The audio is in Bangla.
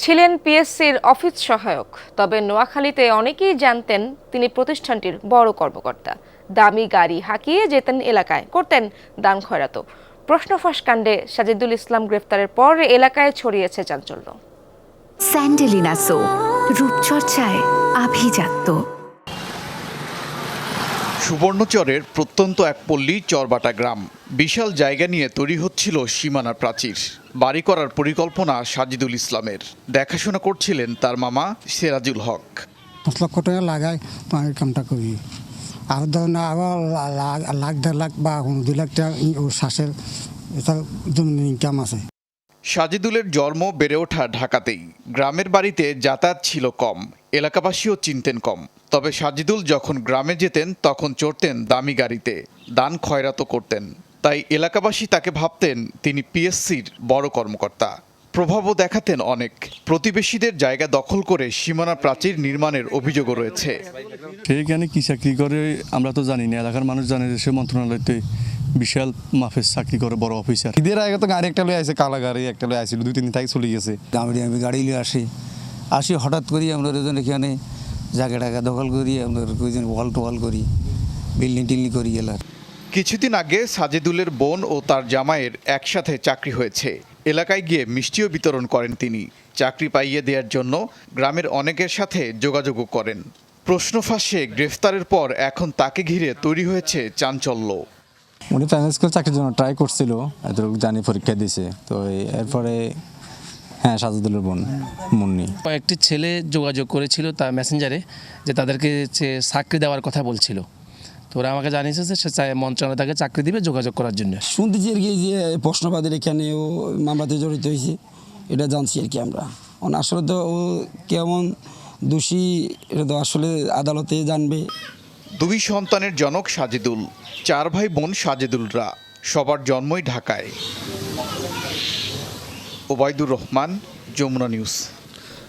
ছিলেন পিএসসির অফিস সহায়ক, তবে নোয়াখালীতে অনেকেই জানতেন তিনি প্রতিষ্ঠানটির বড় কর্মকর্তা। দামি গাড়ি হাঁকিয়ে যেতেন এলাকায়, করতেন দান খয়রাত। প্রশ্ন ফাঁস কাণ্ডে সাজিদুল ইসলাম গ্রেফতারের পর এলাকায় ছড়িয়েছে চাঞ্চল্য। স্যান্ডেলিনা সো, রূপচর্চায় আভিজাত্য। সুবর্ণচরের প্রত্যন্ত এক পল্লী চরবাটা গ্রাম। বিশাল জায়গা নিয়ে তৈরি হচ্ছিল সীমানা প্রাচীর। বাড়ি করার পরিকল্পনা সাজিদুল ইসলামের। দেখাশোনা করছিলেন তার মামা সেরাজুল হক। 5 লক্ষ টাকা লাগাই পানির কামটা করি, আর ধরেন আবার লাখ 1.5 লাখ বা 2 লাখ টাকা শ্বাসের এটা জমি ইনকাম আছে। সাজিদুলের জন্ম বেড়ে ওঠা ঢাকাতেই। গ্রামের বাড়িতে যাতায়াত ছিল কম, এলাকাবাসীও চিনতেন কম। তবে সাজিদুল যখন গ্রামে যেতেন তখন চড়তেন দামি গাড়িতে, দান খয়রাত করতেন। তাই এলাকাবাসী তাকে ভাবতেন তিনি পিএসসির বড় কর্মকর্তা। প্রভাবও দেখাতেন অনেক। প্রতিবেশীদের জায়গা দখল করে সীমানা প্রাচীর নির্মাণের অভিযোগও রয়েছে। সেইখানে কি চাকরি করে আমরা তো জানি না, এলাকার মানুষ জানে যে সে মন্ত্রণালয়তে বিশাল মাফের চাকরি করে, বড় অফিসার। ঈদের আগে তো গাড়ি একটা লয়ে আসে, কালা গাড়ি একটা লয়ে আসছিল, 2-3 দিন থেকে চলে গেছে। আমি গাড়ি লিয়ে আসি হঠাৎ করি আমরা এখানে জায়গা দখল করি, আমরা ওয়াল টোয়াল করি, বিল্ডিং টিল্ডিং করি গেলার। কিছুদিন আগে সাজিদুলের বোন ও তার জামাইয়ের একসাথে চাকরি হয়েছে। এলাকায় গিয়ে মিষ্টিও বিতরণ করেন তিনি। চাকরি পাইয়ে দেওয়ার জন্য গ্রামের অনেকের সাথে যোগাযোগও করেন। প্রশ্ন ফাঁসে গ্রেফতারের পর এখন তাকে ঘিরে তৈরি হয়েছে চাঞ্চল্য। উনি প্রাইমারি স্কুল চাকরির জন্য ট্রাই করছিল, এতটুকু জানি পরীক্ষা দিয়েছে। তো এরপরে হ্যাঁ, সাজিদুলের বোন মুন্নি কয়েকটি ছেলে যোগাযোগ করেছিল তার মেসেঞ্জারে, যে তাদেরকে চাকরি দেওয়ার কথা বলছিল। তো ওরা আমাকে জানিয়েছে যে সে মন্ত্রণালয় তাকে চাকরি দিবে, যোগাযোগ করার জন্য। শুনতেছি আর কি যে প্রশ্নবাদের এখানেও মামলাতে জড়িত হয়েছে, এটা জানছি আর কি আমরা। আসলে তো ও কেমন দোষী এটা তো আসলে আদালতে জানবে। 2 সন্তানের জনক সাজিদুল, 4 ভাই বোন সাজিদুলরা। সবার জন্মই ঢাকায়। ওবায়দুর রহমান, যমুনা নিউজ।